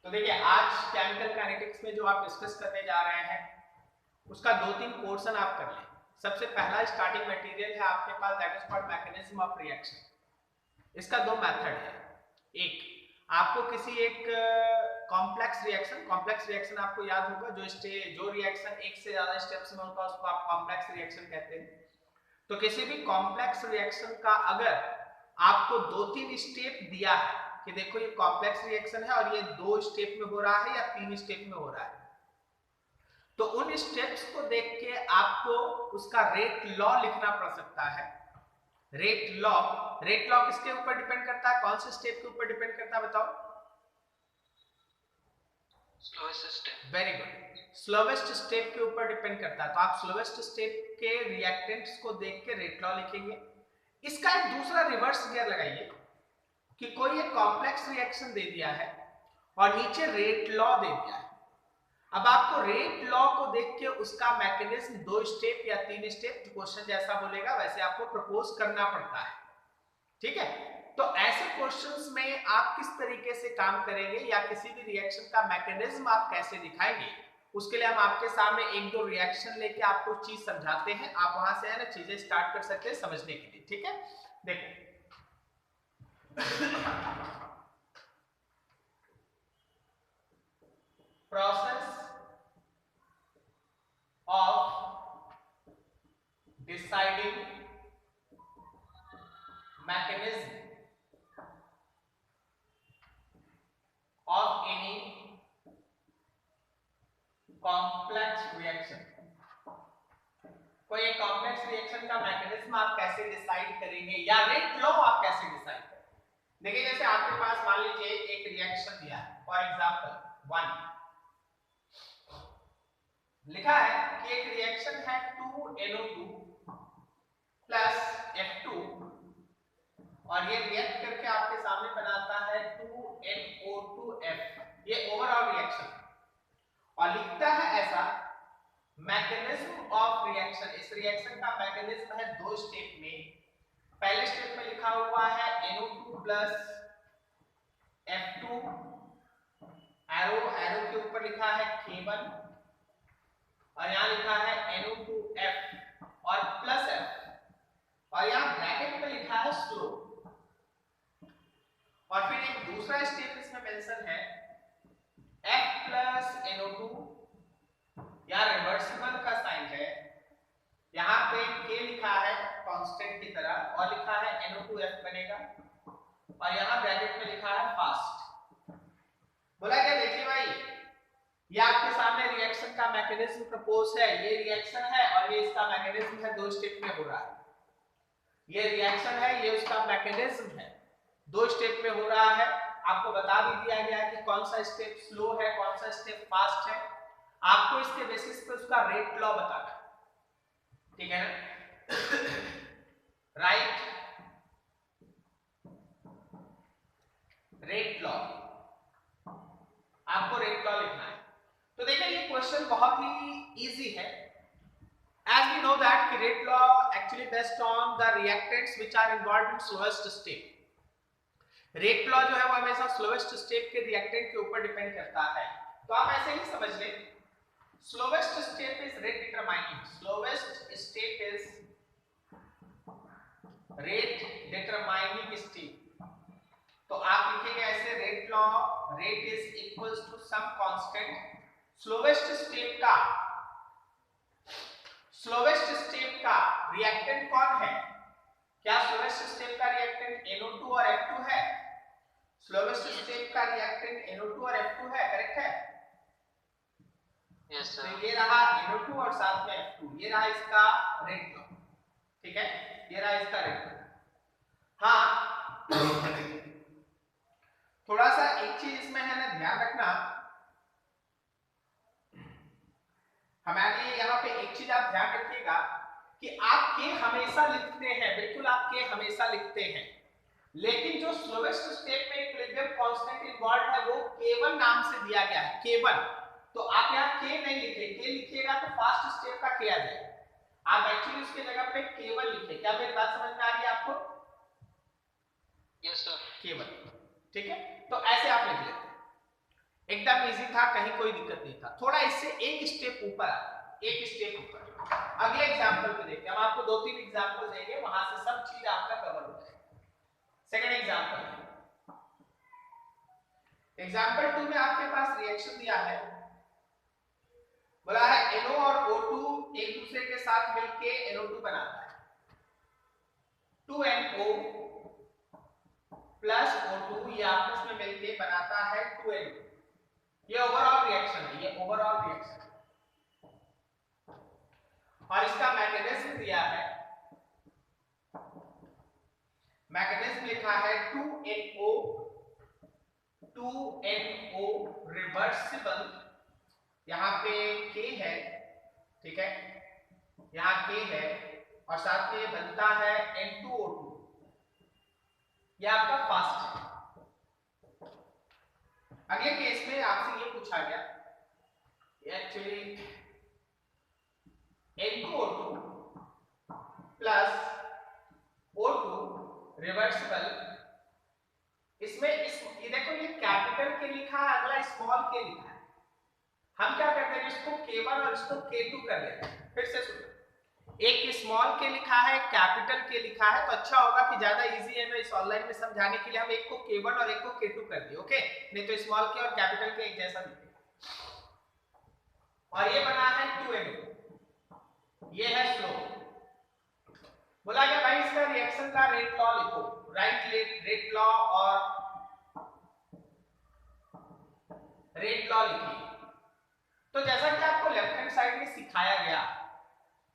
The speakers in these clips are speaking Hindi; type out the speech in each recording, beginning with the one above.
तो देखिए आज केमिकल काइनेटिक्स में जो आप डिस्कस करने जा रहे हैं उसका 2-3 पोर्शन आप कर लें। सबसे पहला स्टार्टिंग मटेरियल है आपके पास, that is called mechanism of reaction. इसका दो मेथड है। एक, आपको किसी एक कॉम्प्लेक्स रिएक्शन आपको याद होगा, जो रिएक्शन एक से ज्यादा स्टेप्स में होता है उसको आप कॉम्प्लेक्स रिएक्शन कहते हैं। तो किसी भी कॉम्प्लेक्स रिएक्शन का अगर आपको 2-3 स्टेप दिया है कि देखो ये कॉम्प्लेक्स रिएक्शन है और ये 2 स्टेप में हो रहा है या 3 स्टेप में हो रहा है, तो उन स्टेप्स को देख के आपको उसका रेट लॉ लिखना पड़ सकता है। रेट लॉ किसके ऊपर डिपेंड करता है, कौन से स्टेप के ऊपर डिपेंड करता है बताओ? Slowest step. Very good, slowest step के ऊपर डिपेंड करता है। तो आप स्लोवेस्ट स्टेप के रिएक्टेंट्स को देख के रेट लॉ लिखेंगे। इसका एक दूसरा रिवर्स गियर लगाइए कि कोई एक कॉम्प्लेक्स रिएक्शन दे दिया है और नीचे रेट लॉ दे दिया है। अब आपको रेट लॉ को देख के उसका मैकेनिज्म 2 स्टेप या 3 स्टेप, क्वेश्चन जैसा बोलेगा वैसे आपको प्रपोज करना पड़ता है। ठीक है, तो ऐसे क्वेश्चंस में आप किस तरीके से काम करेंगे या किसी भी रिएक्शन का मैकेनिज्म आप कैसे दिखाएंगे, उसके लिए हम आपके सामने 1-2 रिएक्शन लेके आपको चीज समझाते हैं। आप वहां से है ना चीजें स्टार्ट कर सकते हैं समझने के लिए। ठीक है, देखो process of deciding mechanism of any complex reaction। कोई एक कॉम्प्लेक्स रिएक्शन का मैकेनिज्म आप कैसे डिसाइड करेंगे या रेट लॉ आप कैसे डिसाइड करेंगे। देखिए जैसे आपके पास मान लीजिए एक रिएक्शन दिया है, फॉर एग्जांपल 1 लिखा है कि एक रिएक्शन है 2NO2 प्लस F2 और ये रिएक्ट करके आपके सामने बनाता है 2NO2F। ये ओवरऑल रिएक्शन और लिखता है ऐसा, मैकेनिज्म ऑफ रिएक्शन। इस रिएक्शन का मैकेनिज्म है 2 स्टेप में। पहले स्टेप में लिखा हुआ है NO2 प्लस F2, एरो के ऊपर लिखा है K1 और यहां लिखा है NO2F और प्लस F और यहां ब्रैकेट में लिखा है स्लो। और फिर एक दूसरा स्टेप इसमें मेंशन है F प्लस NO2, यहां रिवर्सिबल का साइन है, यहां पे K लिखा है कांस्टेंट की तरह और लिखा है NO2F बनेगा और यहां ब्रैकेट में लिखा है फास्ट। बोला क्या, देखिए भाई ये आपके सामने रिएक्शन का मैकेनिज्म प्रपोज है। ये रिएक्शन है और ये इसका मैकेनिज्म है, 2 स्टेप में हो रहा है। ये रिएक्शन है, ये उसका मैकेनिज्म है, 2 स्टेप में हो रहा है। आपको बता भी दिया गया है कि कौन सा स्टेप स्लो है, कौन सा स्टेप फास्ट है। आपको इसके बेसिस पे उसका रेट लॉ बताना है। ठीक है ना, राइट? रेट लॉ, आपको रेट लॉ लिखना है। तो देखिए ये क्वेश्चन बहुत ही इजी है। As we know that कि rate law actually based on the reactants which are involved in slowest step। Rate law जो है वो हमेशा स्लोवेस्ट स्टेप के रिएक्टेंट के ऊपर डिपेंड करता है। तो आप ऐसे ही समझ लें, slowest step is rate determining. Slowest step is rate determining step. तो आप लिखेंगे ऐसे, rate law, rate is equals to some constant. Slowest step का रिएक्टेंट कौन है? क्या स्लोवेस्ट स्टेप का रिएक्टेंट NO2 और F2 है? स्लोवेस्ट स्टेप का रिएक्टेंट NO2 और F2 है, करेक्ट है? Yes sir. तो ये रहा NO2 और साथ में F2, ये रहा इसका रेट लॉ। ठीक है, ये रहा इसका रेट लॉ। हाँ थोड़ा सा एक चीज इसमें है ना ध्यान रखना, हमारे यहाँ पे एक चीज आप ध्यान रखिएगा कि आप के हमेशा लिखते हैं, बिल्कुल आप के हमेशा लिखते हैं, लेकिन जो स्लोवेस्ट स्टेप में इक्विलिब्रियम कांस्टेंट इन्वॉल्व है वो K1 नाम से दिया गया है, K1। तो आप यहाँ K नहीं लिखे, K लिखिएगा तो फास्ट स्टेप का K आ जाएगा। आप एक्चुअली उसके जगह पे K1 लिखे। क्या मेरी बात समझ में आ रही है आपको? Yes sir. K1, ठीक है, तो ऐसे आप लिख लेते हैं। एकदम इजी था, कहीं कोई दिक्कत नहीं था। थोड़ा इससे एक स्टेप ऊपर आ, एक स्टेप ऊपर। अगले एग्जांपल पे देखते हैं। हम आपको 2-3 एग्जांपल देंगे, वहां से सब चीज आपका कवर हो जाएगा। सेकंड एग्जांपल, एग्जांपल 2 में आपके पास रिएक्शन दिया है, बोला है NO और O2 एक दूसरे के साथ मिलके NO2 बनाता है। 2NO प्लस O2 ये आपस में मिलके बनाता है 2NO। ये ओवरऑल रिएक्शन है, ये ओवरऑल रिएक्शन है। और इसका मैकेनिज्म दिया है, मैकेनिज्म लिखा है 2NO रिवर्सिबल, यहां पे K है, ठीक है, यहां K है, और साथ में बनता है N2O2, ये आपका फास्ट है। अगले केस में आपसे ये पूछा गया, actually N2O2 plus O2 reversible, इसमें ये देखो, ये कैपिटल के लिखा है, अगला स्मॉल के लिखा है। हम क्या करते हैं, इसको K1 और इसको K2 कर देते हैं। फिर से सुनो, एक स्मॉल के लिखा है, कैपिटल के लिखा है, तो अच्छा होगा कि ज्यादा इजी है मैं इस ऑनलाइन में समझाने के लिए हम एक को K1 और एक को K2 कर दिए, ओके, नहीं तो स्मॉल के और कैपिटल के एक जैसा दिखेगा। और ये बना है 2NO, ये है स्लो। बोला गया भाई इसका रिएक्शन का रेट लॉ लिखो, राइट रेट लॉ और रेट लॉ लिखिए। तो जैसा कि आपको लेफ्ट हैंड साइड में सिखाया गया,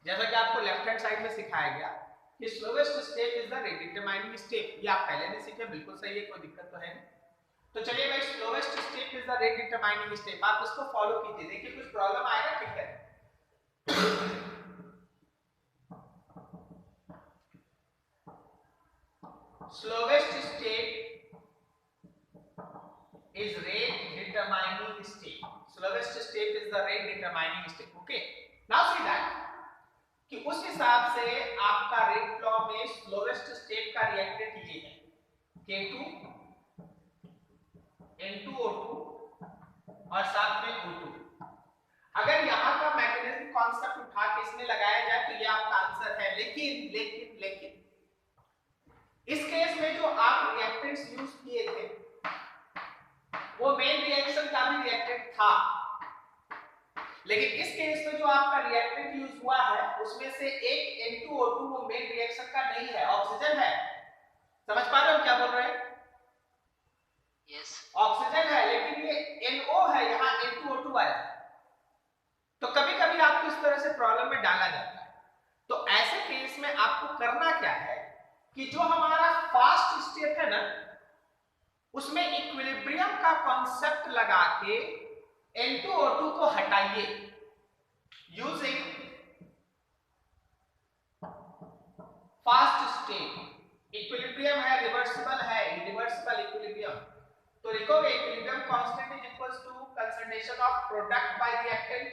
जैसा कि आपको लेफ्ट हैंड साइड में सिखाया गया कि slowest step is the rate determining step, ये आप पहले भी सीखे, बिल्कुल सही है, कोई दिक्कत तो है नहीं। तो चलिए भाई, slowest step is the rate determining step, आप इसको फॉलो कीजिए, देखिए कुछ प्रॉब्लम आएगा, ठीक है। Slowest step is rate determining step, slowest step is the rate determining step, okay. Now see that कि उस हिसाब से आपका रेट लॉ में स्लोवेस्ट स्टेप का रिएक्टेंट ये है K2 N2O2 और साथ में O2। अगर यहां का मैकेनिज्म कॉन्सेप्ट उठा के इसमें लगाया जाए तो ये आपका आंसर है, लेकिन इस केस में जो आप रिएक्टेंट्स यूज किए थे वो मेन रिएक्शन का भी रिएक्टेंट था, लेकिन इस केस में जो आपका रिएक्टेंट यूज हुआ है उसमें से एक N2O2 वो मेन रिएक्शन का नहीं है, ऑक्सीजन है। समझ पा रहे हो क्या बोल रहे हैं? Yes. ऑक्सीजन है, लेकिन ये NO है, यहाँ N2O2 आया। तो कभी कभी आपको इस तरह से प्रॉब्लम में डाला जाता है। तो ऐसे केस में आपको करना क्या है कि जो हमारा फास्ट स्टेप है ना, उसमें इक्विलिब्रियम का कॉन्सेप्ट लगा के N2O2 को हटाइए यूजिंग फास्ट स्टेट। इक्विलिब्रियम है, रिवर्सिबल है, रिवर्सिबल इक्विलिब्रियम, तो लिखोगे equilibrium constant is equals to concentration of product by reactant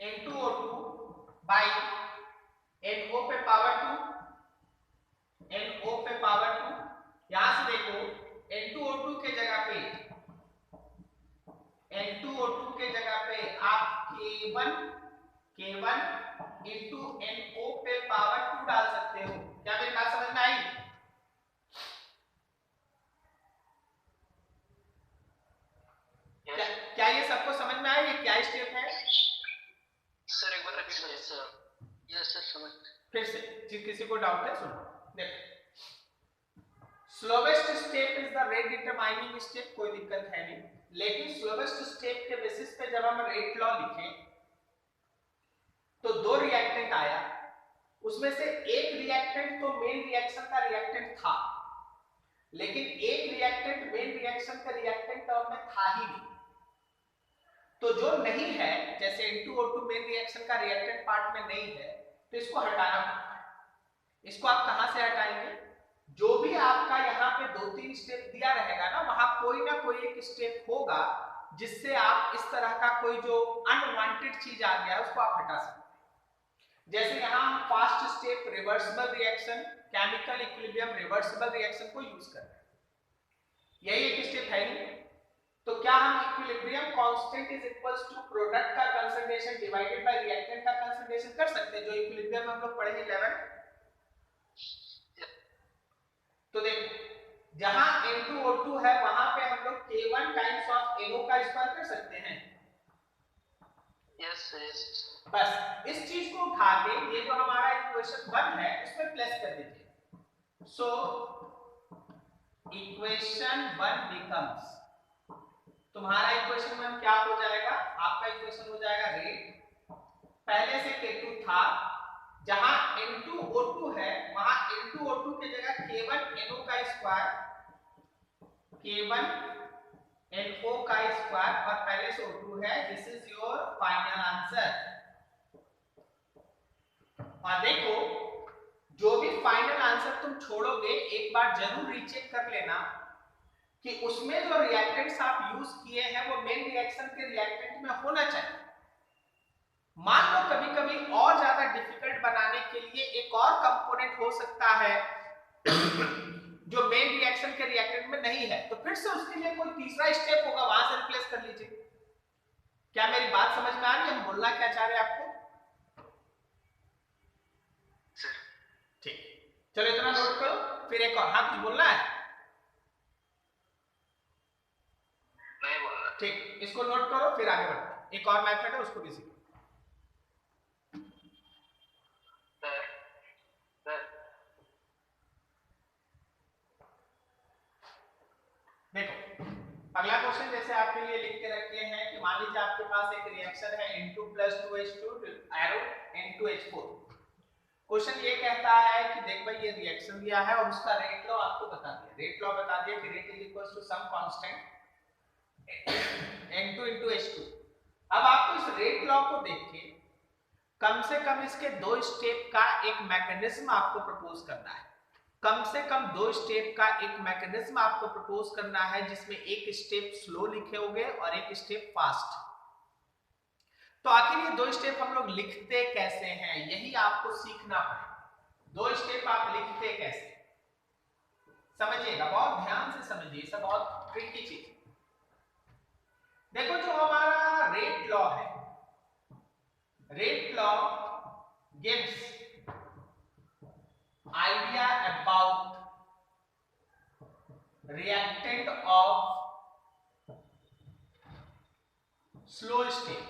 N2O2 by NO पे पावर 2, NO पे पावर 2। यहां से देखो N2O2 के जगह पे, N2O2 के जगह पे आप K1 into NO पे पावर 2 डाल सकते हो। क्या मेरी बात समझ में आई? क्या ये सबको समझ में आया? ये क्या स्टेप है? सर एक बार रिपीट करिए सर। यस सर, समझ। फिर से, किसी को डाउट है सुनो, देखो, slowest step is the rate determining step, कोई दिक्कत है नहीं, लेकिन स्लोवेस्ट स्टेप के बेसिस पे जब हम रेट लॉ लिखें तो दो रिएक्टेंट आया, उसमें से एक रिएक्टेंट तो मेन रिएक्शन का रिएक्टेंट था, लेकिन एक रिएक्टेंट मेन रिएक्शन का रिएक्टेंट टर्म में था ही नहीं। तो जो नहीं है, जैसे N2O2 मेन रिएक्शन का रिएक्टेंट पार्ट में नहीं है, तो इसको हटाना पड़ता है। इसको आप कहां से हटाएंगे? जो भी आपका यहाँ पे 2-3 स्टेप दिया रहेगा ना, वहां कोई ना कोई एक स्टेप होगा जिससे आप इस तरह का कोई जो अनवांटेड चीज आ गया है उसको आप हटा सकते हैं। जैसे यहाँ हम fast step reversible reaction, chemical equilibrium reversible reaction को यूज कर रहे हैं। यही एक स्टेप है ही। तो क्या हम equilibrium constant is equals to product का कंसंट्रेशन डिवाइडेड बाय रिएक्टेंट का कंसंट्रेशन कर सकते हैं, जो इक्विलिब्रियम में हम लोग पढ़े हैं 11। तो देखो जहां N2O2 है वहां पे हम लोग K1 टाइम्स ऑफ NO का स्क्वायर कर सकते हैं। यस। बस इस चीज को उठा के ये जो हमारा इक्वेशन 1 है उसमें प्लस कर दीजिए। सो इक्वेशन 1 बिकम्स, तुम्हारा इक्वेशन 1 क्या हो जाएगा, आपका इक्वेशन हो जाएगा रेट, पहले से K2 था, जहां N2O2 है वहां N2O2 की जगह K1 NO का स्क्वायर, K1 NO का स्क्वायर और पहले से O2 है। This is your final answer. और देखो जो भी फाइनल आंसर तुम छोड़ोगे एक बार जरूर रीचेक कर लेना कि उसमें जो रिएक्टेंट्स आप यूज किए हैं वो मेन रिएक्शन के रिएक्टेंट में होना चाहिए। मान लो कभी कभी और ज्यादा डिफिकल्ट बनाने के लिए एक और कंपोनेंट हो सकता है जो मेन रिएक्शन के रिएक्टेंट में नहीं है, तो फिर से उसके लिए कोई तीसरा स्टेप होगा, वहां से रिप्लेस कर लीजिए। क्या मेरी बात समझ में आ रही है, हम बोलना क्या चाह रहे हैं आपको? ठीक, चलो इतना नोट करो, फिर एक और। हाँ कुछ बोलना है? नहीं बोलना। ठीक, इसको नोट करो फिर आगे बढ़ते हैं। एक और मेथड है उसको भी सीखो। देखो अगला क्वेश्चन जैसे आपके लिए लिख के रखे हैं कि मान लीजिए आपके पास एक रिएक्शन है N2 + 2H2 arrow N2H4। Question ये कहता है कि देख भाई ये रिएक्शन दिया है और उसका रेट लॉ आपको बता दिया। रेट लॉ बता दिया कि rate is equal to some constant N2 * H2। अब आपको इस रेट लॉ को देख के कम से कम इसके दो स्टेप का एक मैकेनिज्म आपको प्रपोज करना है। कम से कम दो स्टेप का एक मैकेनिज्म आपको प्रपोज करना है जिसमें एक स्टेप स्लो लिखे होंगे और एक स्टेप फास्ट। तो आखिर ये दो स्टेप हम लोग लिखते कैसे हैं यही आपको सीखना है। दो स्टेप आप लिखते कैसे समझिएगा, बहुत ध्यान से समझिए, सब बहुत ट्रिकी चीज। देखो जो हमारा रेट लॉ है, rate law gives idea about reactant of slow step।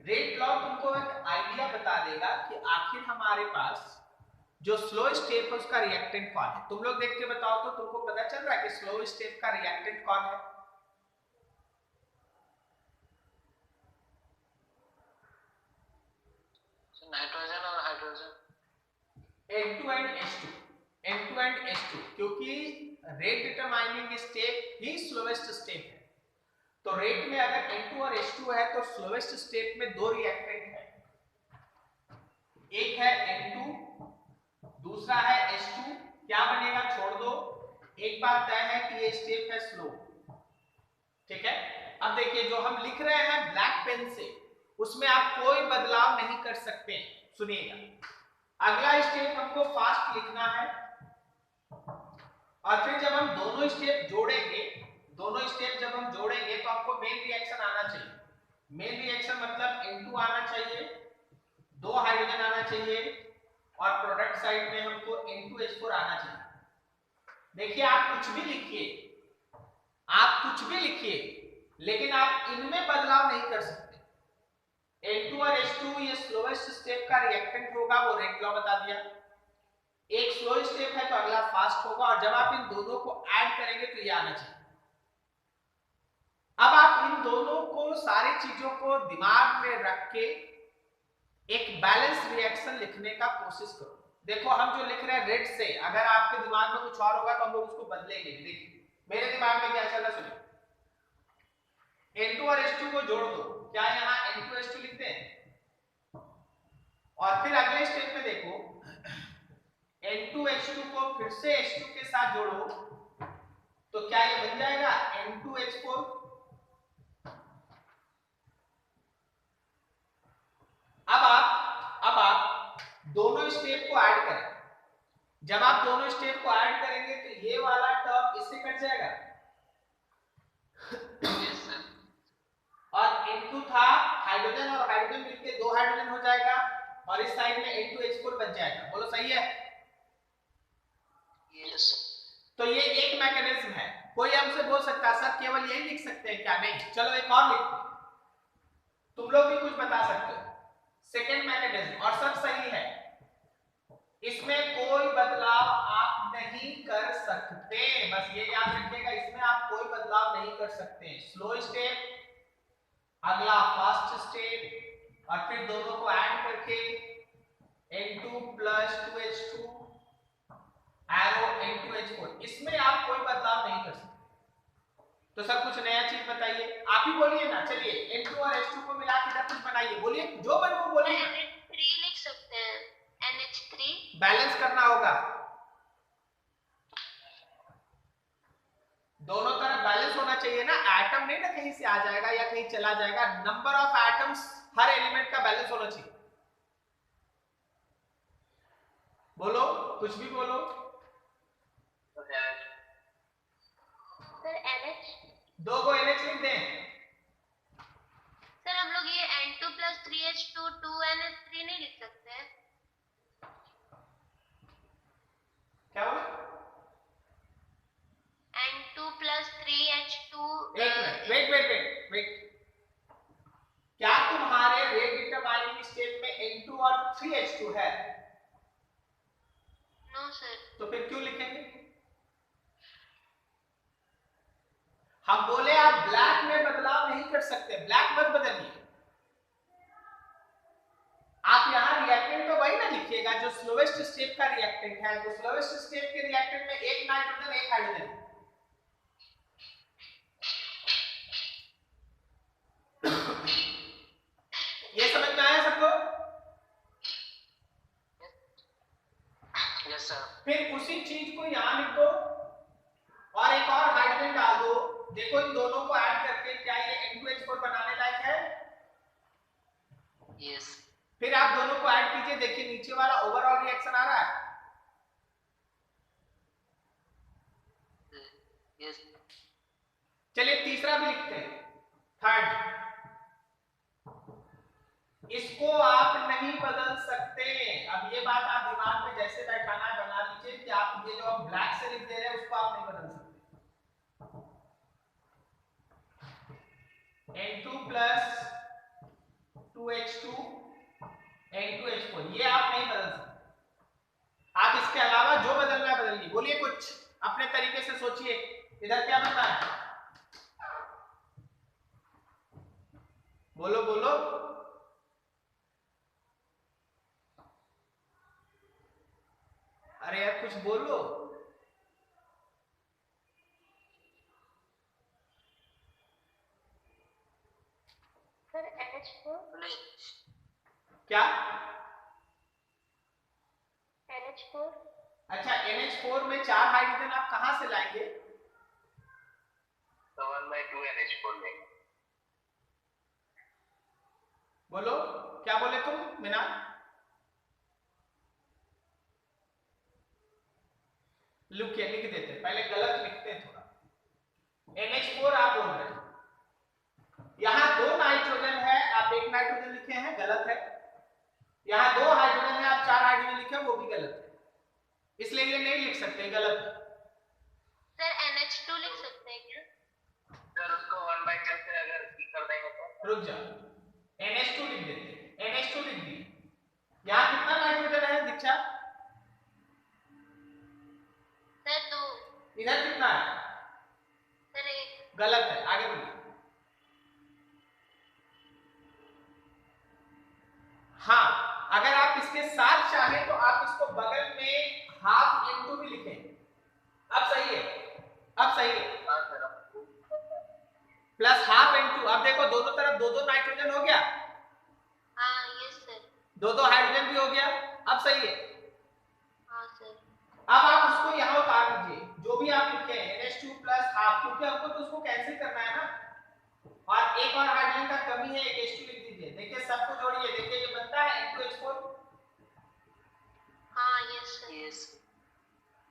Rate law तुमको एक आइडिया बता देगा कि आखिर हमारे पास जो स्लो स्टेप है उसका रिएक्टेंट कौन है। तुम लोग देख के बताओ तो तुमको पता चल रहा है कि स्लो स्टेप का रिएक्टेंट कौन है? नाइट्रोजन और hydrogen, N2 and H2, N2 and H2, क्योंकि रेट डिटरमाइनिंग स्टेप ही स्लोएस्ट स्टेप है। तो रेट में अगर N2 और H2 है तो स्लोएस्ट स्टेप में दो रिएक्टेंट है, एक है N2 दूसरा है H2। क्या बनेगा छोड़ दो, एक बात तय है कि ये स्टेप है स्लो। ठीक है, अब देखिए जो हम लिख रहे हैं ब्लैक पेन से उसमें आप कोई बदलाव नहीं कर सकते। सुनिएगा, अगला स्टेप हमको फास्ट लिखना है और फिर जब हम दोनों स्टेप जोड़ेंगे, दोनों स्टेप जब हम जोड़ेंगे तो हमको मेन रिएक्शन आना चाहिए। मेन रिएक्शन मतलब N2 आना चाहिए, दो हाइड्रोजन आना चाहिए और प्रोडक्ट साइड में हमको N2H4 आना चाहिए। देखिए आप कुछ भी लिखिए, आप कुछ भी लिखिए, लेकिन आप इनमें बदलाव नहीं कर सकते। N2 और H2 ये स्लोएस्ट स्टेप का रिएक्टेंट होगा, वो रेट लॉ बता दिया। एक स्लो स्टेप है तो अगला फास्ट होगा और जब आप इन दोनों को ऐड करेंगे तो ये आना चाहिए। अब आप इन दोनों को सारी चीजों को दिमाग में रख के एक बैलेंस रिएक्शन लिखने का कोशिश करो। देखो हम जो लिख रहे हैं रेट से, अगर आपके दिमाग में कुछ और होगा तो हम लोग उसको बदलेंगे। देखिए मेरे दिमाग में क्या चल रहा है सुनिए, N2 और H2 को जोड़ दो, क्या यहाँ N2H2 लिखते हैं और फिर अगले स्टेप में देखो N2H2 को फिर से H2 के साथ जोड़ो तो क्या ये बन जाएगा N2H4। अब आप दोनों स्टेप को ऐड करें, जब आप दोनों स्टेप को ऐड करेंगे तो ये वाला टर्म इससे कट जाएगा यस सर। और N2 था हाइड्रोजन और हाइड्रोजन मिलके 2 हाइड्रोजन हो जाएगा और इस साइड में N2H4 बच जाएगा। बोलो सही है? यस। तो ये एक मैकेनिज्म है। कोई हमसे बोल सकता है सर केवल यही लिख सकते हैं क्या? नहीं, चलो एक और लिखते हैं, तुम लोग भी कुछ बता सकते हो। सेकेंड मैकेनिज्म, और सब सही है, इसमें कोई बदलाव आप नहीं कर सकते, बस ये याद रखिएगा, इसमें आप कोई बदलाव नहीं कर सकते। स्लो स्टेप, अगला फास्ट स्टेप, और फिर दोनों को ऐड करके N2 plus 2H2 arrow N2H4, इसमें आप कोई बदलाव नहीं कर सकते। तो सर कुछ नया चीज बताइए, आप ही बोलिए ना। चलिए N2 और H2 को मिला के इधर कुछ बनाइए, बोलिए जो बन वो बोलिए। NH3 लिख सकते हैं, NH3 बैलेंस करना होगा, दोनों तरफ बैलेंस होना चाहिए ना। एटम नहीं ना कहीं से आ जाएगा या कहीं चला जाएगा, number of atoms her element का बैलेंस होना चाहिए। बोलो, कुछ भी बोलो। सर NH, दो को NH लिख दें। सर हम लोग ये N2 plus 3H2 2NH3 नहीं लिख सकते हैं? क्या बोला? N2 plus 3H2 एक मिनट, वेट। क्या तुम्हारे रेट डिटरमाइनिंग स्टेट में N2 और 3H2 है? No sir. तो फिर क्यों लिखेंगे? हम बोले आप ब्लैक में बदलाव नहीं कर सकते, ब्लैक मत बदलिए। आप यहाँ रिएक्टेंट तो वही ना लिखिएगा जो स्लोवेस्ट स्टेप का रिएक्टेंट है। तो स्लोवेस्ट स्टेप के रिएक्टेंट में एक नाइट्रोजन एक हाइड्रोजन। ये समझ में आया सबको? Yes sir. फिर उसी चीज को यहाँ लिख दो और एक और हाइड्रोजन डाल दो। देखो इन दोनों को ऐड करके क्या ये N2H4 बनाने लायक है? यस। फिर आप दोनों को ऐड कीजिए, देखिए नीचे वाला ओवरऑल रिएक्शन आ रहा है। यस। चलिए तीसरा भी लिखते हैं, थर्ड। इसको आप नहीं बदल सकते। अब ये बात आप दिमाग में जैसे बैठाना है बना लीजिए कि आप ये जो हम ब्लैक से लिख दे रहे हैं उसको आप नहीं बदल सकते। N2 plus 2H2 N2H4, ये आप नहीं बदल सकते। आप इसके अलावा जो बदलना है बदलिए। बोलिए, कुछ अपने तरीके से सोचिए, इधर क्या बनना है? बोलो बोलो। अरे यार कुछ बोलो। सर NH4, क्या? NH4 अच्छा, NH4 में 4 हाइड्रोजन आप कहां से लाएंगे? 1/2 NH4 में। बोलो, क्या बोले तुम मीना? लिख देते, पहले गलत लिखते थोड़ा। NH4 आप बोल रहे हैं, यहां 2 नाइट्रोजन है, आप 1 नाइट्रोजन लिखे हैं, गलत है। यहां 2 हाइड्रोजन है, आप 4 हाइड्रोजन लिखे हैं, वो भी गलत है। इसलिए ये नहीं लिख सकते, गलत है। सर NH2 लिख सकते हैं क्या? सर उसको 1/10 से अगर कर देंगे तो रुक जाओ, NH2 लिख देते, NH2 लिख दिए। यहां कितना नाइट्रोजन है दीक्षा? सर 2। इधर कितना है? सर 1। गलत है, आगे बढ़िए। हाँ, अगर आप इसके साथ चाहें तो आप इसको बगल में हाफ N2 भी लिखें। अब सही है, अब सही है। Plus half N2। अब देखो दोनों तरफ 2-2 नाइट्रोजन हो गया। हाँ यस सर। 2-2 हाइड्रोजन भी हो गया। अब सही है। हाँ सर। अब आप उसको यहाँ उतार लीजिए, जो भी आप लिखे हैं NH2 प्लस हाफ, क्योंकि हमको तो उसको कैंसिल करना है ना। और एक और हाइड्रोजन का कमी है, एक H2 लिख दीजिए। देखिए सबको जोड़िए, देखिए ये बनता है N2H4। हाँ यस सर। यस।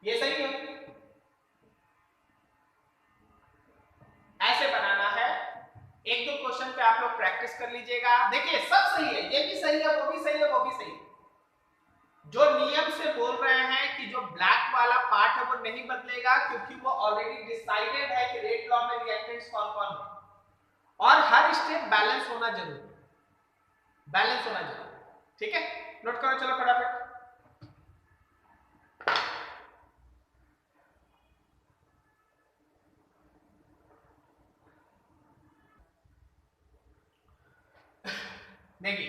ये सही है, ऐसे बनाना है। एक दो क्वेश्चन पे आप लोग प्रैक्टिस कर लीजिएगा। देखिए सब सही है, ये भी सही है, वो भी सही है, वो भी सही है। जो नियम से बोल रहे हैं कि जो ब्लैक वाला पार्ट है वो नहीं बदलेगा, क्योंकि वो ऑलरेडी डिसाइडेड है कि रेट लॉ में रिएक्टेंट्स कौन कौन है, और हर स्टेप बैलेंस होना जरूरी, बैलेंस होना जरूरी। ठीक है, नोट करो, चलो फटाफट। देखिए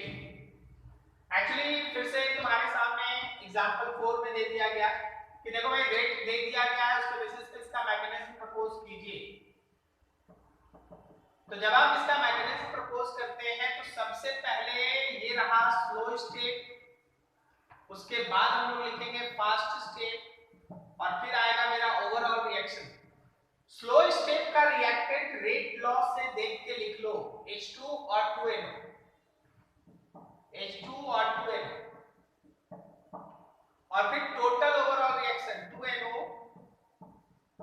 एक्चुअली फिर से तुम्हारे सामने एग्जांपल 4 में दे दिया गया कि देखो भाई रेट दे दिया गया है, उसके बेसिस पे इसका मैकेनिज्म प्रपोज कीजिए। तो जब आप इसका मैकेनिज्म प्रपोज करते हैं तो सबसे पहले ये रहा स्लो स्टेप, उसके बाद हम लोग लिखेंगे फास्ट स्टेप, और फिर आएगा मेरा ओवरऑल रिएक्शन। स्लो स्टेप का रिएक्टेंट रेट लॉ से देख के लिख लो, H2 और 2NO, H2 और 2NO, और फिर total overall reaction 2NO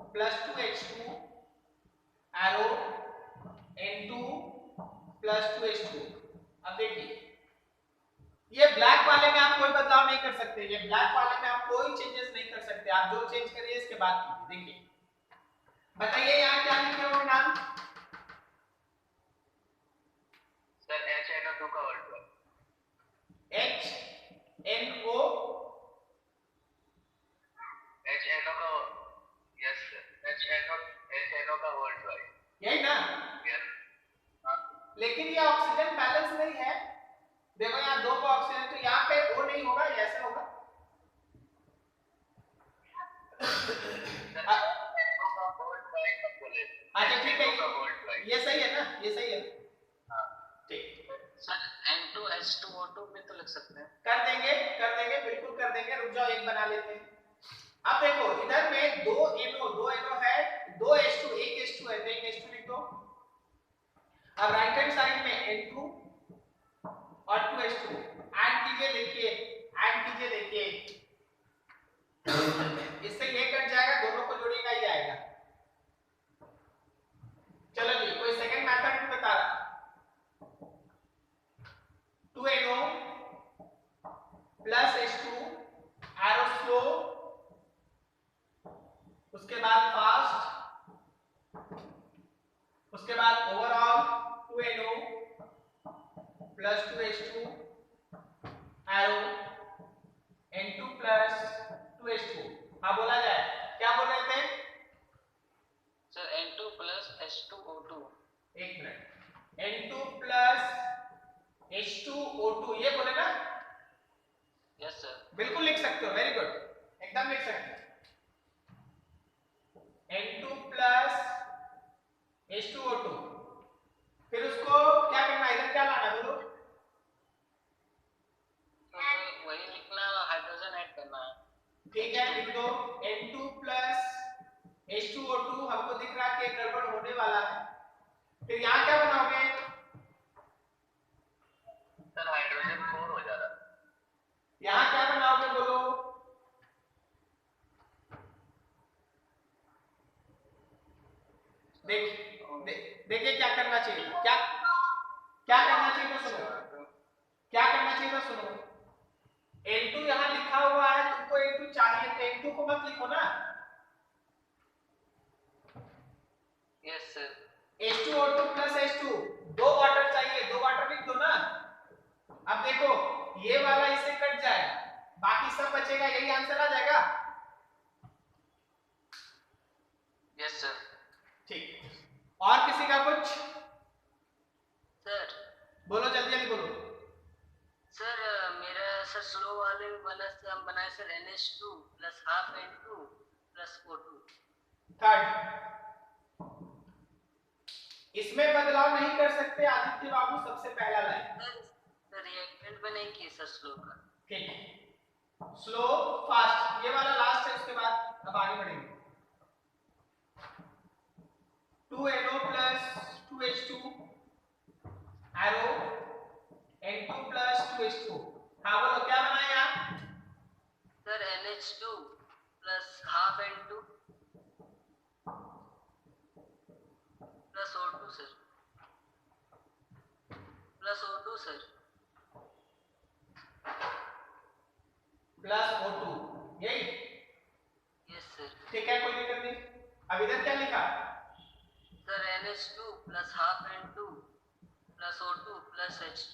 plus 2H2 arrow N2 plus 2H2। अब देखिए ये ब्लैक वाले में आप कोई बदलाव नहीं कर सकते, ये ब्लैक वाले में आप कोई चेंजेस नहीं कर सकते, आप जो चेंज करिए इसके बाद कीजिए। देखिए बताइए यहाँ क्या लिखे हो नाम? सर HNO2 का वर्ड HNO का, यस सर, HNO का वर्ड वाइड, यही ना? लेकिन ये ऑक्सीजन बैलेंस नहीं है, देखो यहाँ 2 का ऑक्सीजन, तो यहाँ पे O नहीं होगा, ये ऐसे होगा। अच्छा ठीक है, ये सही है ना, ये सही है, ठीक। सर N2H2O2 भी तो लिख सकते हैं। कर देंगे बिल्कुल कर देंगे, रुक जाओ एक बना लेते हैं। अब देखो इधर में 2 NO है, 2 H2, 1 H2 है, तो 1 H2 लिख दो। अब राइट हैंड साइड में N2 और 2 H2 ऐड कीजिए, देखिए ऐड कीजिए, देखिए इससे ये कट जाएगा, दोनों को जोड़िएगा, ये आएगा। चलो जी कोई सेकंड मेथड भी बता रहा, 2NO plus H2 arrow slow, उसके बाद फास्ट, उसके बाद overall 2NO plus 2H2 arrow N2 plus 2H2। हाँ बोला जाए, क्या बोल रहे थे सर? N2 plus H2O2। एक मिनट, N2 प्लस H2O2 ये बोले ना? Yes sir. बिल्कुल लिख सकते हो, वेरी गुड, एकदम लिख सकते हो। N2 प्लस H2O2, फिर उसको क्या करना है, इधर क्या लाना बोलो? तो वही लिखना, हाइड्रोजन ऐड करना है। ठीक है लिख दो, N2 प्लस H2O2 हमको दिख रहा है कि गड़बड़ होने वाला है, फिर यहाँ क्या बनाओगे? सर हाइड्रोजन 4 हो जा रहा है। यहाँ क्या बनाओगे बोलो? देखिए क्या करना चाहिए, क्या करना चाहिए तो सुनो, क्या करना चाहिए तो सुनो। N2 यहाँ लिखा हुआ है, तुमको N2 चाहिए तो N2 को मत लिखो ना। Yes sir. H2O2 plus H2, 2 water चाहिए, 2 वाटर लिख दो ना। अब देखो ये वाला इससे कट जाएगा, बाकी सब बचेगा, यही आंसर आ जाएगा। Yes sir. ठीक, और किसी का कुछ? सर बोलो जल्दी जल्दी बोलो। सर मेरा सर स्लो वाले वाला से हम बनाए sir NH2 plus half N2 plus O2। Third, इसमें बदलाव नहीं कर सकते आदित्य बाबू, सबसे पहला लाइन। सर रिएक्टेंट में नहीं किए सर स्लो का। ठीक है, स्लो फास्ट ये वाला लास्ट है, उसके बाद अब आगे बढ़ेंगे। 2NO plus 2H2 arrow N2 plus 2H2। हाँ बोलो क्या बनाया? Sir NH2 plus half N2 plus O2 sir, plus O2 sir, plus O2, यही? Yes sir. ठीक है, कोई दिक्कत नहीं। अब इधर क्या लिखा sir NH2 plus half N2 plus O2 plus H2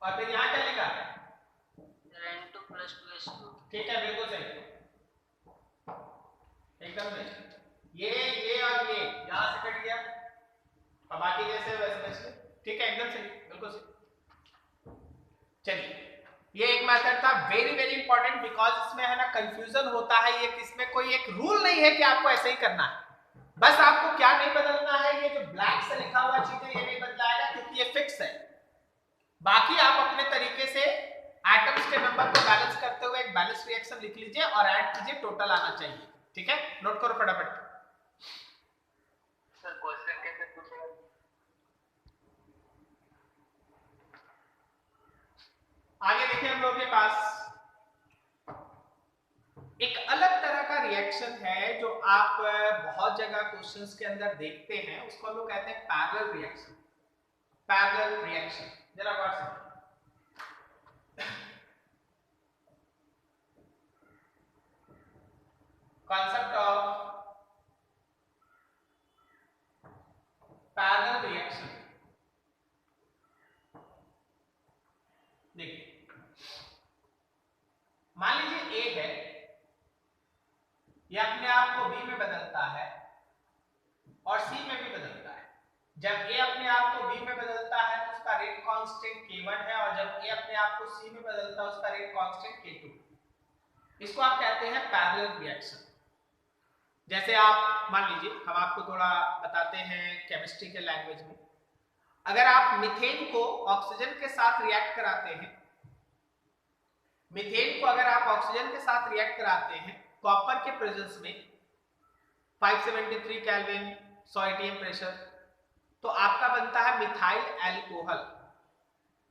और फिर यहाँ क्या लिखा? Sir N2 plus 2H2। ठीक है, बिल्कुल सही, एकदम सही। ये और ये यहाँ से कट गया और बाकी जैसे वैसे वैसे, ठीक है, एकदम सही, बिल्कुल सही। चलिए, ये एक मेथड था, वेरी वेरी इंपॉर्टेंट, बिकॉज इसमें है ना कंफ्यूजन होता है। ये इसमें कोई एक रूल नहीं है कि आपको ऐसे ही करना है, बस आपको क्या नहीं बदलना है, ये जो ब्लैक से लिखा हुआ चीज है ये नहीं बदलाएगा क्योंकि ये फिक्स है। बाकी आप अपने तरीके से एटम्स के नंबर को बैलेंस करते हुए एक बैलेंस रिएक्शन लिख लीजिए और ऐड कीजिए, टोटल आना चाहिए। ठीक है, नोट करो फटाफट। सर क्वेश्चन कैसे पूछेगा? आगे देखिए, हम लोग के पास एक अलग तरह का रिएक्शन है जो आप बहुत जगह क्वेश्चंस के अंदर देखते हैं, उसको हम लोग कहते हैं पैरेलल रिएक्शन। पैरेलल रिएक्शन जरा गौर से, concept of parallel reaction। देखिए, मान लीजिए A है, ये अपने आप को B में बदलता है और C में भी बदलता है। जब A अपने आप को B में बदलता है तो उसका रेट कांस्टेंट K1 है, और जब A अपने आप को C में बदलता है उसका रेट कांस्टेंट K2। इसको आप कहते हैं पैरेलल रिएक्शन। जैसे आप मान लीजिए, हम आपको थोड़ा बताते हैं केमिस्ट्री के लैंग्वेज में। अगर आप मीथेन को ऑक्सीजन के साथ रिएक्ट कराते हैं, मीथेन को अगर आप ऑक्सीजन के साथ रिएक्ट कराते हैं कॉपर के प्रेजेंस में 573 केल्विन 100 atm प्रेशर, तो आपका बनता है methyl alcohol.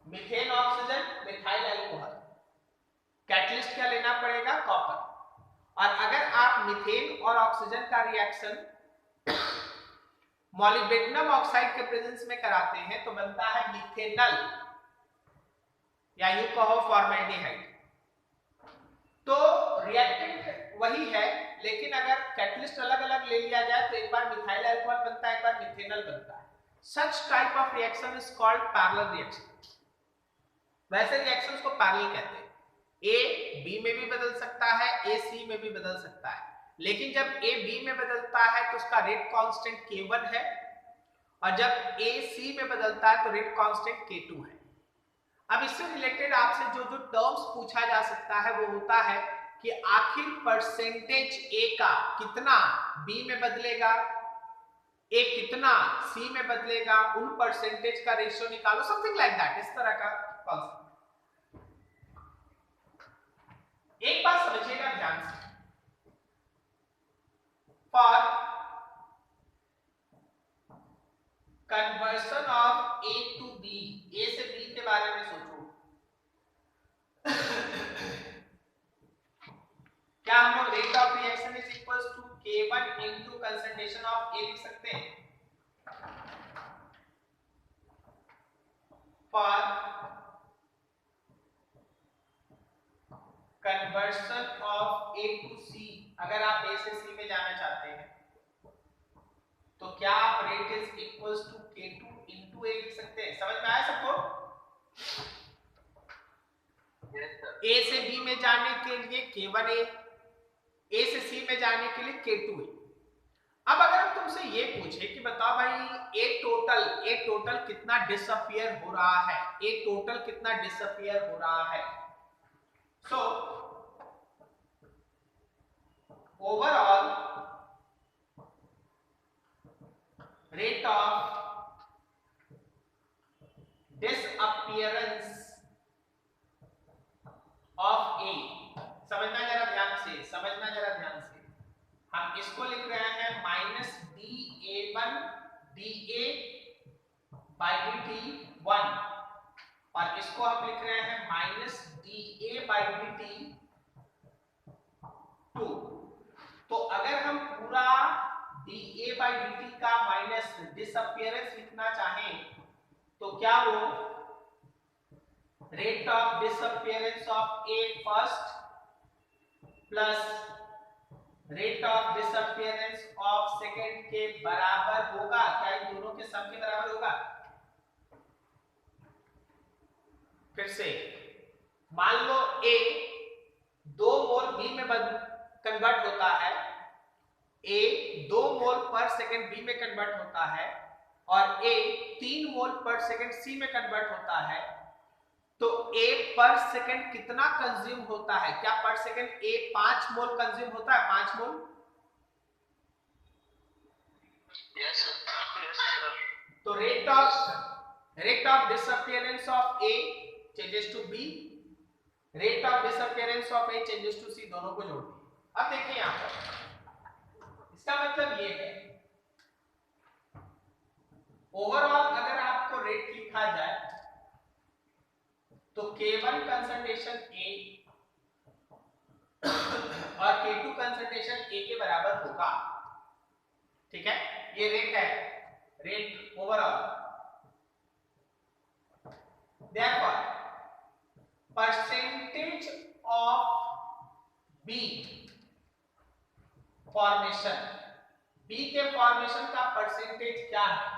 Methane oxygen methyl alcohol, catalyst क्या लेना पड़ेगा? कॉपर। और अगर आप मीथेन और ऑक्सीजन का रिएक्शन मॉलिब्डेनम ऑक्साइड के प्रेजेंस में कराते हैं तो बनता है मिथेनल, या यूं कहो फॉर्मेल्डिहाइड। तो रिएक्टेंट वही है, लेकिन अगर कैटलिस्ट अलग अलग ले लिया जाए तो एक बार मिथाइल अल्कोहल बनता है, एक बार मिथेनल बनता है। Such type of reaction is called parallel reaction. वैसे रिएक्शंस को पैरेलल कहते हैं। A B में भी बदल सकता है, A C में भी बदल सकता है, लेकिन जब A B में बदलता है तो उसका रेट कांस्टेंट K1 है, और जब A C में बदलता है तो रेट कांस्टेंट K2 है। अब इससे रिलेटेड आपसे जो जो टर्म्स पूछा जा सकता है वो होता है कि आखिर परसेंटेज A का कितना B में बदलेगा, A कितना C में बदलेगा, उन परसेंटेज का रेशियो निकालो, समथिंग लाइक दैट, इस तरह का कॉन्सेप्ट। एक बात समझिएगा ध्यान से, for conversion of A to B, A से B के बारे में सोचो। क्या हम लोग rate of reaction is equals to K1 into concentration of A लिख सकते हैं? For conversion of A to C, अगर आप A से C में जाना चाहते हैं तो क्या आप rate is equals to K2 into A लिख सकते हैं? समझ में आया सबको? A से B में जाने के लिए K1A, A से C में जाने के लिए K2A। अब अगर हम तुमसे ये पूछे कि बताओ भाई A टोटल कितना डिसअपियर हो रहा है, A टोटल कितना डिसअपियर हो रहा है, so overall rate of disappearance of A, समझना जरा ध्यान से, समझना जरा ध्यान से। हम इसको लिख रहे हैं minus dA1 dA by dt1, और इसको हम लिख रहे हैं minus dA by dt by dt का माइनस डिसअपियरेंस लिखना चाहें तो क्या वो rate of disappearance of A first plus rate of disappearance of second के बराबर होगा? क्या इन दोनों के सम के बराबर होगा? फिर से मान लो A 2 मोल B में कन्वर्ट होता है, A 2 मोल पर सेकंड B में कन्वर्ट होता है और A 3 मोल पर सेकंड C में कन्वर्ट होता है, तो A पर सेकंड कितना कंज्यूम होता है? क्या पर सेकंड A 5 मोल कंज्यूम होता है? 5 मोल? Yes sir. तो rate of disappearance of A changes to B, rate of disappearance of A changes to C, दोनों को जोड़ दिए। अब देखिए यहां पर इसका मतलब ये है ओवरऑल अगर आपको रेट लिखा जाए तो K1 कंसंट्रेशन A और K2 कंसंट्रेशन A के बराबर होगा, ठीक है? ये रेट है, rate overall. Therefore percentage of B formation, B के फॉर्मेशन का परसेंटेज क्या है?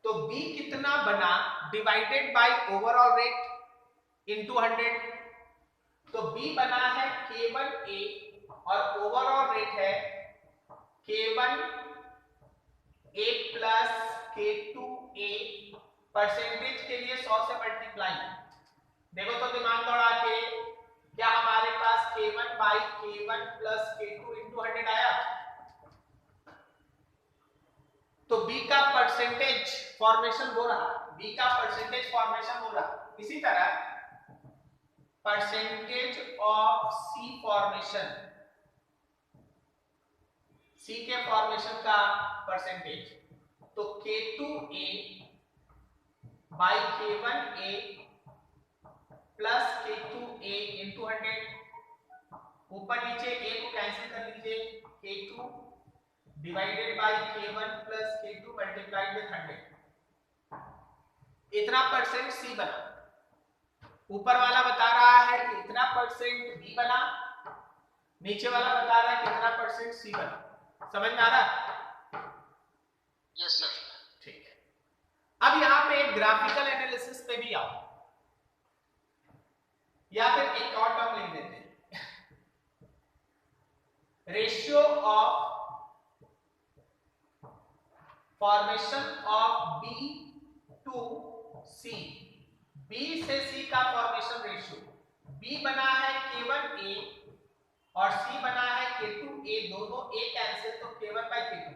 तो B कितना बना divided by overall rate into 100, तो B बना है K1A और ओवरऑल रेट है K1A प्लस K2A, परसेंटेज के लिए 100 से मल्टीप्लाई। देखो तो दिमाग दौड़ा के, क्या हमारे पास K1 by K1 plus K2 into 100 आया? तो B का परसेंटेज फॉर्मेशन हो रहा, B का परसेंटेज फॉर्मेशन हो रहा। इसी तरह percentage of C formation, C के फॉर्मेशन का परसेंटेज, तो K2A by K1A plus K2A into 100, ऊपर नीचे A को कैंसिल कर लीजिए, K2 divided by K1 plus K2 multiplied with 100, इतना परसेंट C बना। ऊपर वाला बता रहा है कि इतना परसेंट B बना, नीचे वाला बता रहा है कि इतना परसेंट C बना। समझ में आ रहा? Yes sir. ठीक है, अब यहां पे एक ग्राफिकल एनालिसिस पे भी आओ, या फिर एक और टर्म लिख देते हैं, ratio of formation of B to C, B से C का फॉर्मेशन रेशियो, B बना है K1A और C बना है K2A, दोनों A कैंसिल, तो K1 बाई K2।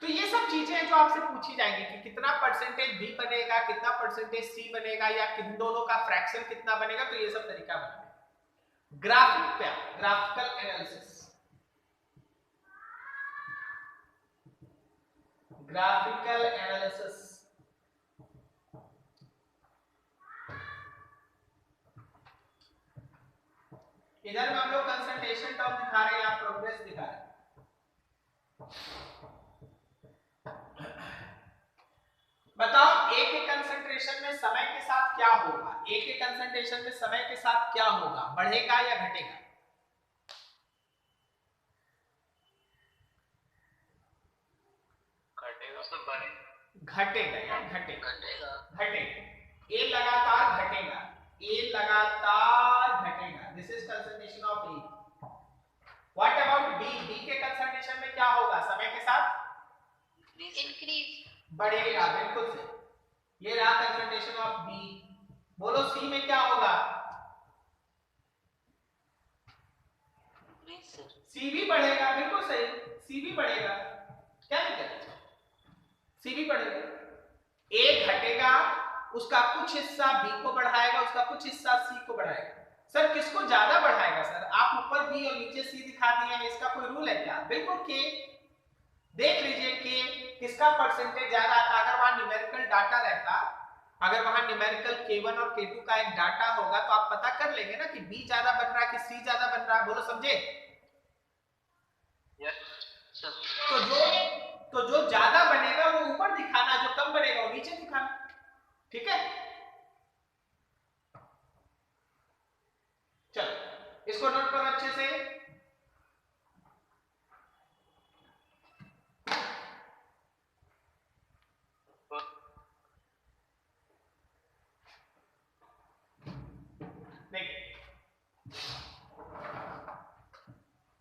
तो ये सब चीजें जो आपसे पूछी जाएंगी कि कितना परसेंटेज B बनेगा, कितना परसेंटेज C बनेगा, या किन दोनों का फ्रैक्शन कितना बनेगा, तो ये सब तरीका बनेगा। ग्राफिक पे, ग्राफिकल एनालिसिस, ग्राफिकल एनालिसिस। इधर में हम लोग कंसंट्रेशन टर्म दिखा रहे हैं, आप प्रोग्रेस दिखा रहे हैं। बताओ A के कंसंट्रेशन में समय के साथ क्या होगा? A के कंसंट्रेशन में समय के साथ क्या होगा, बढ़ेगा या घटेगा? घटेगा सर, बढ़ेगा। घटेगा या घटेगा? घटेगा। घटेगा। A लगातार घटेगा, A लगातार घटेगा। This is concentration of A। What about B? B के कंसंट्रेशन में क्या होगा समय के साथ? इंक्रीज, बढ़ेगा, बिल्कुल से। ये रहा कंसंट्रेशन ऑफ B। बोलो C में क्या होगा? C भी बढ़ेगा, बिल्कुल सही, C भी बढ़ेगा। क्या दिक्कत है? C भी बढ़ेगा। A घटेगा, उसका कुछ हिस्सा B को बढ़ाएगा, उसका कुछ हिस्सा C को बढ़ाएगा। सर किसको ज्यादा बढ़ाएगा? सर आप ऊपर B और नीचे C दिखा दिए हैं, इसका कोई रूल है क्या? बिल्कुल K। देख लीजिए K किसका परसेंटेज ज्यादा आता। अगर वहां न्यूमेरिकल डाटा रहता, अगर वहां न्यूमेरिकल K1 और K2 का एक डाटा होगा, तो आप पता कर लेंगे ना कि B ज्यादा बन रहा है कि C ज्यादा बन रहा है। बोलो समझे? तो जो ज्यादा बनेगा वो ऊपर दिखाना, जो कम बनेगा वो नीचे दिखाना। ठीक है, चलो इसको नोट करो अच्छे से। देखिए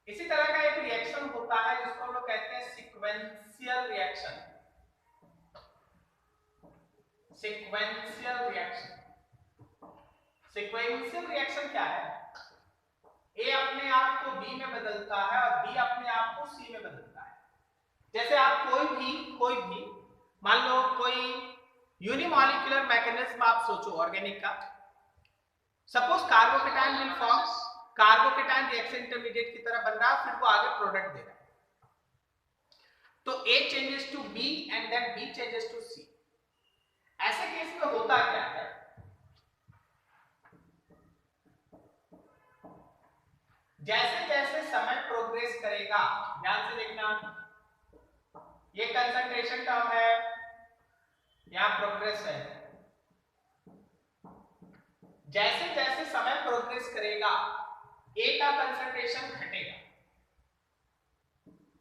इसी तरह का एक रिएक्शन होता है जिसको हम लोग कहते हैं sequential reaction. Sequential reaction, sequential reaction क्या है? ए अपने आप को बी में बदलता है और बी अपने आप को सी में बदलता है। जैसे आप कोई भी मान लो कोई यूनिमॉलिक्यूलर मैकेनिज्म आप सोचो ऑर्गेनिक का। Suppose carbocation will form, carbocation reaction intermediate की तरह बन रहा है, फिर वो आगे प्रोडक्ट दे रहा है। तो A changes to B and then B changes to C। ऐसे केस में होता क्या है, जैसे जैसे समय प्रोग्रेस करेगा, ध्यान से देखना, ये कंसंट्रेशन टर्म है, यहां प्रोग्रेस है। जैसे जैसे समय प्रोग्रेस करेगा A का कंसंट्रेशन घटेगा,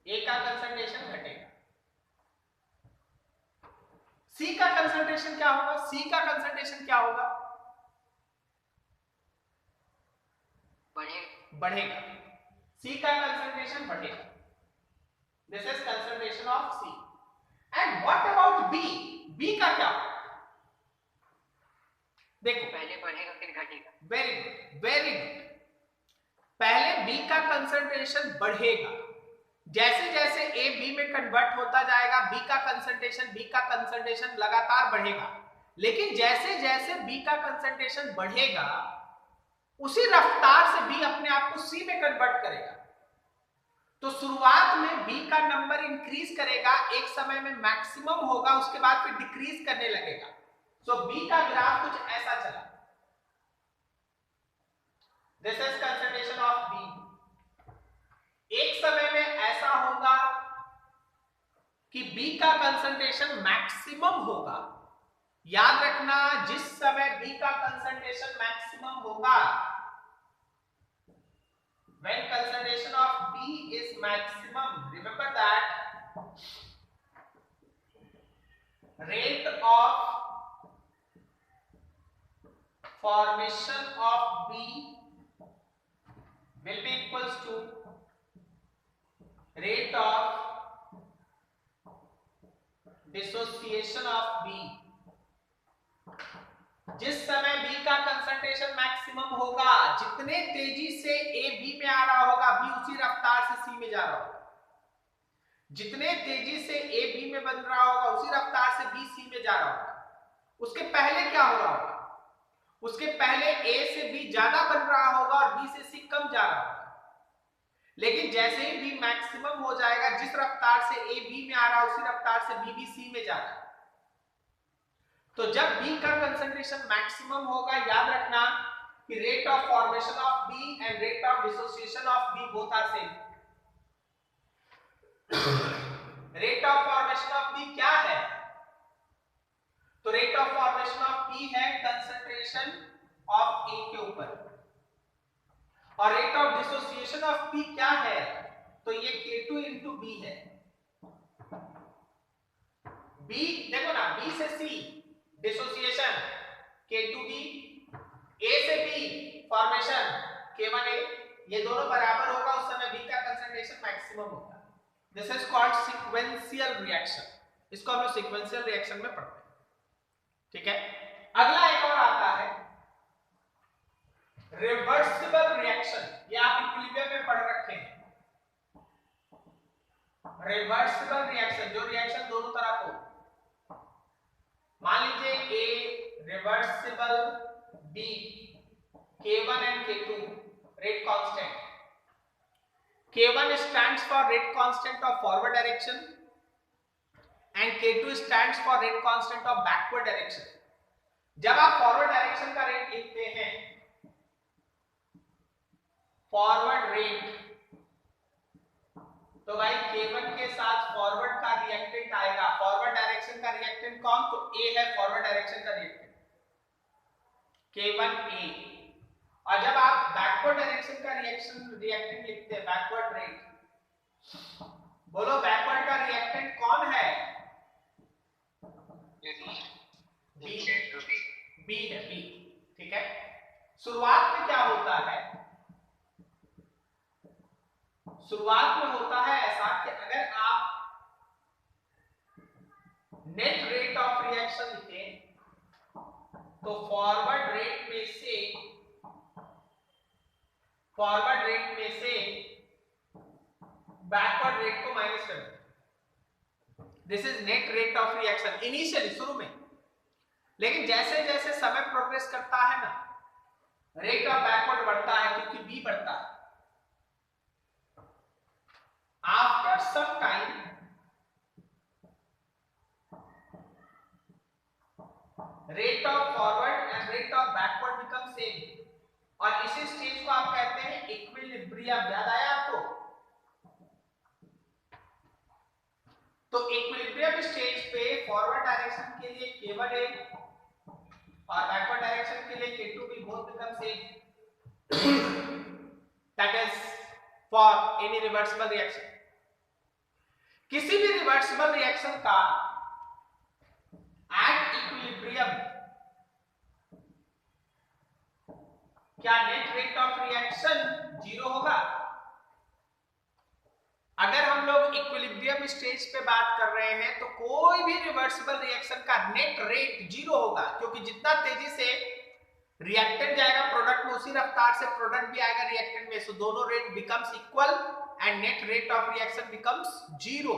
A का कंसंट्रेशन घटेगा। C का कंसंट्रेशन क्या होगा? C का कंसंट्रेशन क्या होगा? बढ़ेगा। C का कंसंट्रेशन बढ़ेगा। This is concentration of C। And what about B? B का क्या होगा? देखो पहले बढ़ेगा फिर घटेगा। Very good, very good. पहले B का कंसंट्रेशन बढ़ेगा, जैसे जैसे A B में कन्वर्ट होता जाएगा B का कंसंट्रेशन लगातार बढ़ेगा। लेकिन जैसे जैसे B का कंसंट्रेशन बढ़ेगा उसी रफ्तार से B अपने आप को C में कन्वर्ट करेगा। तो शुरुआत में B का नंबर इंक्रीज करेगा, एक समय में मैक्सिमम होगा, उसके बाद फिर डिक्रीज करने लगेगा। सो B का ग्राफ कुछ ऐसा चला। This is concentration of B। एक समय में ऐसा होगा कि B का कंसंट्रेशन मैक्सिमम होगा। याद रखना, जिस समय B का कंसंट्रेशन मैक्सिमम होगा, when concentration of B is maximum, remember that rate of formation of B will be equals to rate of dissociation of B। जिस समय B का कंसंट्रेशन मैक्सिमम होगा, जितने तेजी से A B में आ रहा होगा B उसी रफ्तार से C में जा रहा होगा। जितने तेजी से A B में बन रहा होगा उसी रफ्तार से B C में जा रहा होगा। उसके पहले क्या हो रहा होगा? उसके पहले A से B ज्यादा बन रहा होगा और B से C कम जा रहा होगा। लेकिन जैसे ही B मैक्सिमम हो जाएगा, जिस रफ्तार से A B में आ रहा है उसी रफ्तार से B भी C में जा रहा है। तो जब B का कंसंट्रेशन मैक्सिमम होगा, याद रखना कि rate of formation of B and rate of dissociation of B both are same. Rate of formation of B क्या है? तो rate of formation of B है कंसंट्रेशन ऑफ A के ऊपर, और rate of dissociation of B क्या है? तो ये K2 into B है। B देखो ना, B से C डिसोसिएशन K2B, A से B फॉर्मेशन K1A, ये दोनों बराबर होगा, उस समय B का कंसंट्रेशन मैक्सिमम होगा। This is called sequential reaction. इसको हम लोग सीक्वेंशियल रिएक्शन में पढ़ते हैं। ठीक है, अगला एक और आता है रिवर्सिबल रिएक्शन। ये आप इक्विलिब्रियम में पढ़ रखे हैं। रिवर्सिबल रिएक्शन, जो रिएक्शन दोनों तरफ हो। मान लीजिए A reversible, B K1 and K2 rate constant। K1 stands for rate constant of forward direction and K2 stands for rate constant of backward direction। जब आप फॉरवर्ड डायरेक्शन का रेट लिखते हैं, फॉरवर्ड रेट, तो भाई K1 K1A। और जब आप बैकवर्ड डायरेक्शन का रिएक्टेंट लिखते हैं, बैकवर्ड रेट, बोलो बैकवर्ड का रिएक्टेंट कौन है? बी है, बी। ठीक है, शुरुआत में क्या होता है? शुरुआत में होता है ऐसा कि अगर आप नेट रेट ऑफ रिएक्शन लिखें तो फॉरवर्ड रेट में से बैकवर्ड रेट को माइनस कर दो। This is net rate of reaction initially, शुरू में। लेकिन जैसे जैसे समय प्रोग्रेस करता है ना, रेट ऑफ बैकवर्ड बढ़ता है क्योंकि बी बढ़ता है। After some time rate of forward and rate of backward become same, और इसी स्टेज को आप कहते हैं इक्विलिब्रियम। याद आया आपको? तो इक्विलिब्रियम स्टेज पे फॉरवर्ड डायरेक्शन के लिए K1A और बैकवर्ड डायरेक्शन के लिए K2B both become same. That is for any reversible reaction. किसी भी रिवर्सिबल रिएक्शन का एट इक्विलिब्रियम क्या नेट रेट ऑफ रिएक्शन 0 होगा? अगर हम लोग इक्विलिब्रियम स्टेज पे बात कर रहे हैं तो कोई भी रिवर्सिबल रिएक्शन का नेट रेट 0 होगा, क्योंकि जितना तेजी से रिएक्टेंट जाएगा प्रोडक्ट में, उसी रफ्तार से प्रोडक्ट भी आएगा रिएक्टेंट में। सो दोनों rate becomes equal and net rate of reaction becomes 0।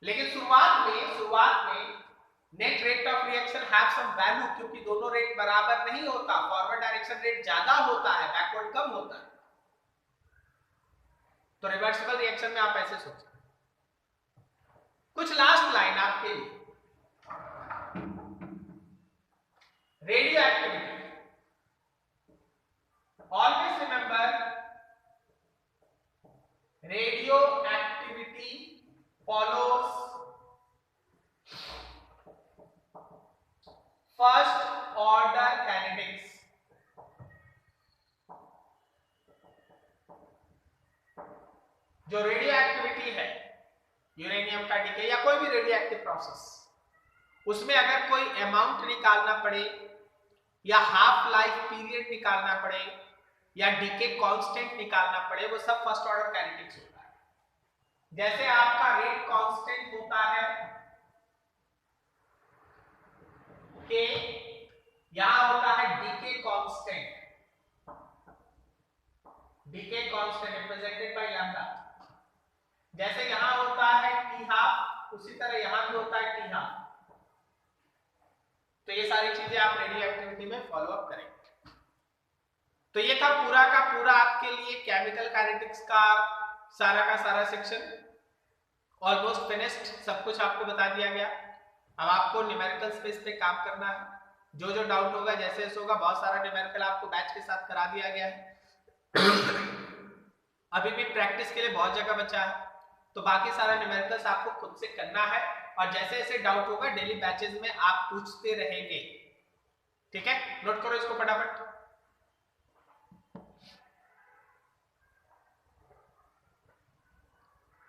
लेकिन शुरुआत में net rate of reaction have some value, क्योंकि दोनों रेट बराबर नहीं होता। फॉरवर्ड डायरेक्शन रेट ज्यादा होता है, बैकवर्ड कम होता है। तो रिवर्सिबल रिएक्शन में आप ऐसे सोचें। कुछ लास्ट लाइन आपके लिए। Radio activity, always remember, radio activity follows first order kinetics. जो रेडियो एक्टिविटी है, यूरेनियम का डीके या कोई भी रेडियो एक्टिव प्रोसेस, उसमें अगर कोई अमाउंट निकालना पड़े या हाफ लाइफ पीरियड निकालना पड़े या डीके कांस्टेंट निकालना पड़े, वो सब फर्स्ट ऑर्डर काइनेटिक्स होता है। जैसे आपका रेट कांस्टेंट होता है के, यहां होता है decay constant represented by lambda. जैसे यहां होता है टी हाफ, उसी तरह यहां भी होता है टी हाफ। तो ये सारी चीजें आप रेडियो एक्टिविटी में फॉलो अप करेंगे। तो ये था पूरा का पूरा आपके लिए केमिकल काइनेटिक्स का सारा सेक्शन। ऑलमोस्ट फिनिश्ड, सब कुछ आपको बता दिया गया। अब आपको न्यूमेरिकल स्पेस पे काम करना है। जो डाउट होगा, जैसे जैसे होगा, बहुत सारा न्यूमेरिकल आपको बैच के साथ करा दिया गया है। अभी भी प्रैक्टिस के लिए बहुत जगह बचा है, तो बाकी सारा न्यूमेरिकल्स आपको खुद से करना है। और जैसे जैसे डाउट होगा डेली बैचेस में आप पूछते रहेंगे। ठीक है, नोट करो इसको फटाफट।